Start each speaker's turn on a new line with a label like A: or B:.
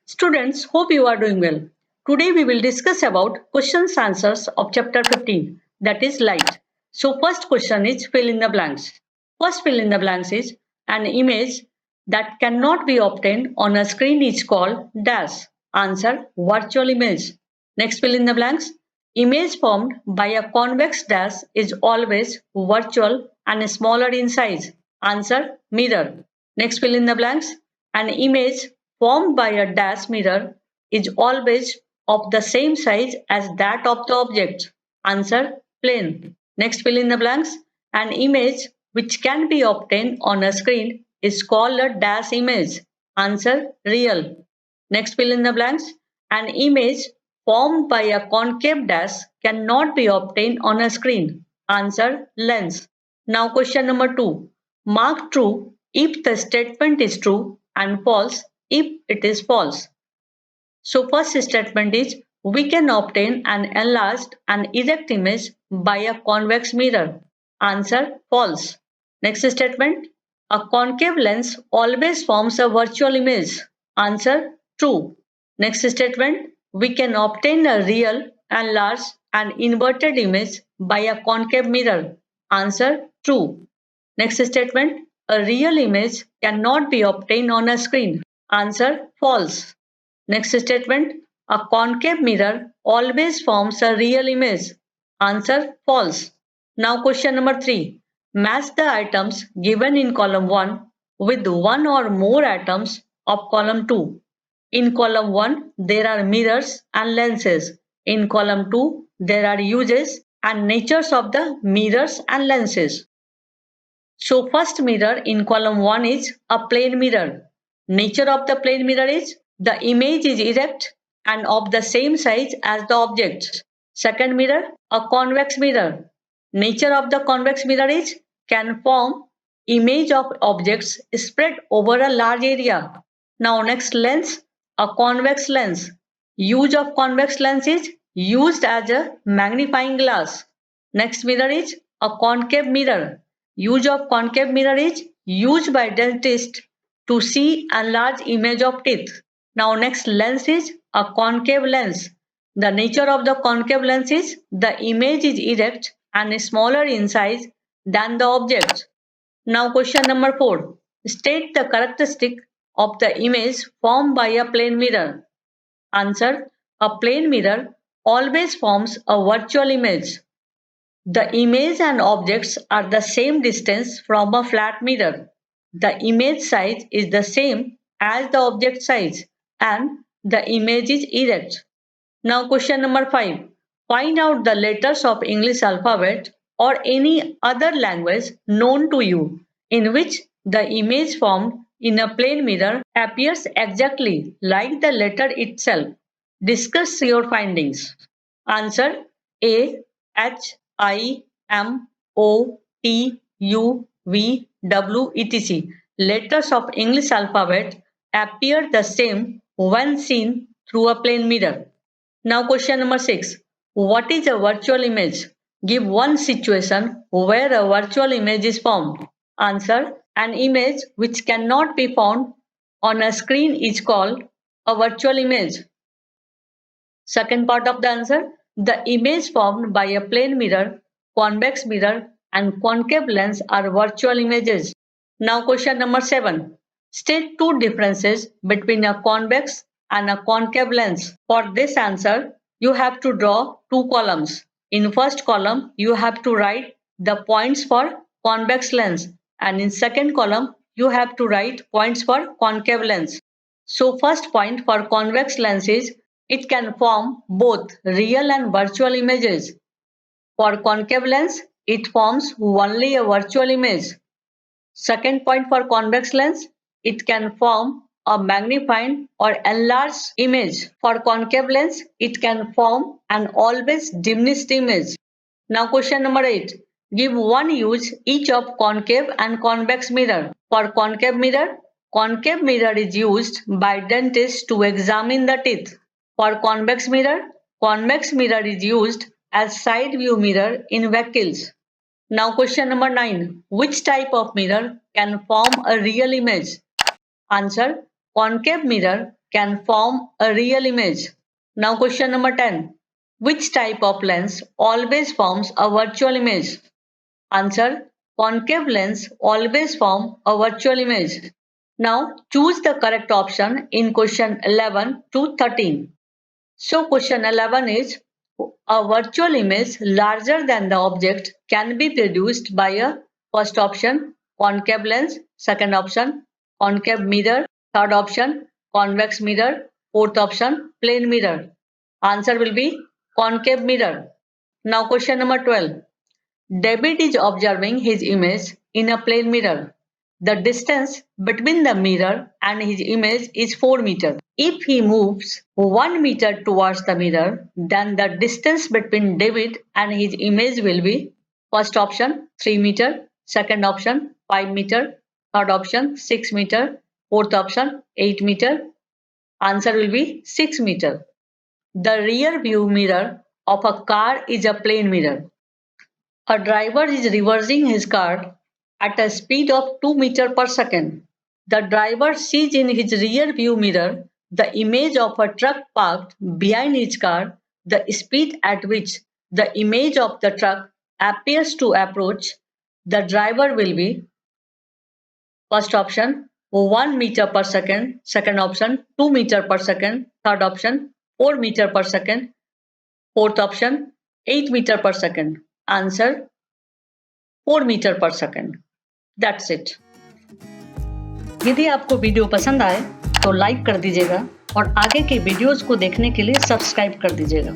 A: Students, hope you are doing well. Today we will discuss about questions answers of chapter 15, that is light. So first question is fill in the blanks. First fill in the blanks is an image that cannot be obtained on a screen is called dash. Answer virtual image. Next fill in the blanks. Image formed by a convex dash is always virtual and smaller in size. Answer mirror. Next fill in the blanks. An image formed by a dash mirror is always of the same size as that of the object. Answer plane. Next fill in the blanks. An image which can be obtained on a screen is called a dash image. Answer real. Next fill in the blanks. An image formed by a concave dash cannot be obtained on a screen. Answer lens. Now question number 2. Mark true if the statement is true and false if it is false. So first statement is we can obtain an enlarged and erect image by a convex mirror. Answer false. Next statement, a concave lens always forms a virtual image. Answer true. Next statement, we can obtain a real, enlarged and inverted image by a concave mirror. Answer true. Next statement, a real image cannot be obtained on a screen. Answer false. Next statement, a concave mirror always forms a real image. Answer false. Now question number 3. Match the items given in column 1 with one or more items of column 2. In column 1, there are mirrors and lenses. In column 2, there are uses and natures of the mirrors and lenses. So first mirror in column 1 is a plane mirror. Nature of the plane mirror is the image is erect and of the same size as the object. Second mirror, a convex mirror. Nature of the convex mirror is can form image of objects spread over a large area. Now next lens, a convex lens. Use of convex lens is used as a magnifying glass. Next mirror is a concave mirror. Use of concave mirror is used by dentists to see enlarged image of teeth. Now next lens is a concave lens. The nature of the concave lens is the image is erect and smaller in size than the object. Now question number 4. State the characteristic of the image formed by a plane mirror. Answer. A plane mirror always forms a virtual image. The image and objects are the same distance from a flat mirror. The image size is the same as the object size and the image is erect. Now question number 5. Find out the letters of English alphabet or any other language known to you in which the image formed in a plane mirror appears exactly like the letter itself. Discuss your findings. Answer A, H, I, M, O, T, U, V, W, etc. Letters of English alphabet appear the same when seen through a plane mirror. Now question number 6. What is a virtual image? Give one situation where a virtual image is formed. Answer. An image which cannot be found on a screen is called a virtual image. Second part of the answer. The image formed by a plane mirror, convex mirror and concave lens are virtual images. Now question number 7. State two differences between a convex and a concave lens. For this answer, you have to draw two columns. In first column, you have to write the points for convex lens and in second column, you have to write points for concave lens. So first point for convex lens is it can form both real and virtual images. For concave lens, it forms only a virtual image. Second point for convex lens, it can form a magnified or enlarged image. For concave lens, it can form an always diminished image. Now question number 8. Give one use each of concave and convex mirror. For concave mirror is used by dentists to examine the teeth. For convex mirror is used as side view mirror in vehicles. Now question number 9. Which type of mirror can form a real image? Answer. Concave mirror can form a real image. Now question number 10. Which type of lens always forms a virtual image? Answer. Concave lens always form a virtual image. Now choose the correct option in question 11 to 13. So question 11 is, a virtual image larger than the object can be produced by a first option concave lens, second option concave mirror, third option convex mirror, fourth option plane mirror. Answer will be concave mirror. Now question number 12. David is observing his image in a plane mirror. The distance between the mirror and his image is 4 meters. If he moves 1 meter towards the mirror, then the distance between David and his image will be first option 3 meter, second option 5 meter, third option 6 meter, fourth option 8 meter. Answer will be 6 meter. The rear view mirror of a car is a plane mirror. A driver is reversing his car at a speed of 2 meters per second. The driver sees in his rear view mirror the image of a truck parked behind his car. The speed at which the image of the truck appears to approach the driver will be first option 1 meter per second, second option 2 meter per second, third option 4 meter per second, fourth option 8 meter per second. Answer 4 metre पर second. That's it. यदि आपको video पसंद आए तो like कर दीजिएगा और आगे के वीडियोस को देखने के लिए सब्सक्राइब कर दीजिएगा.